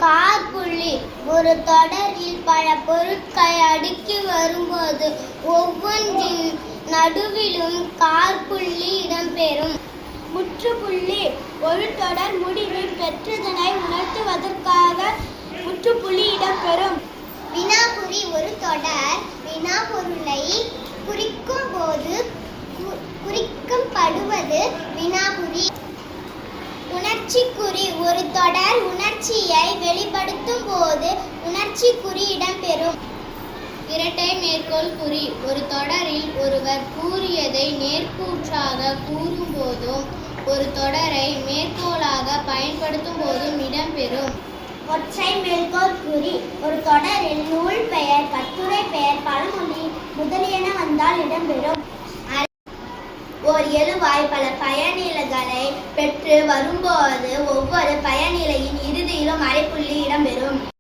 காற்புள்ளி ஒரு தொடரில் பல பொருட்களை அடுக்கி வரும்போது ஒவ்வொன்றின் நடுவிலும் காற்புள்ளி இடம்பெறும். முற்றுப்புள்ளி ஒரு தொடர் முடிவில் பெற்றதனை உணர்த்துவதற்காக முற்றுப்புள்ளி இடம்பெறும். வினாக்குறி ஒரு தொடர் வினாப்பொருளை குறிக்கும் போது குறிக்கப்படுவது வினாக்குறி. உணர்ச்சிக்குறி ஒரு தொடர் உணர்ச்சியை வெளிப்படுத்தும் போது உணர்ச்சிக்குறி இடம்பெறும். இரட்டை மேற்கோள் குறி ஒரு தொடரில் ஒருவர் கூறியதை நேர்கூற்றாக கூறும்போதும் ஒரு தொடரை மேற்கோளாக பயன்படுத்தும் போதும் இடம்பெறும். ஒற்றை மேற்கோள் குறி ஒரு தொடரில் நூல் பெயர், கட்டுரை பெயர், பழமொழி முதலியன வந்தால் இடம்பெறும். ஓர் எழுவாய் பல பயனிலைகளை பெற்று வரும்போது ஒவ்வொரு பயனிலையின் இறுதியிலும் அரைப்புள்ளி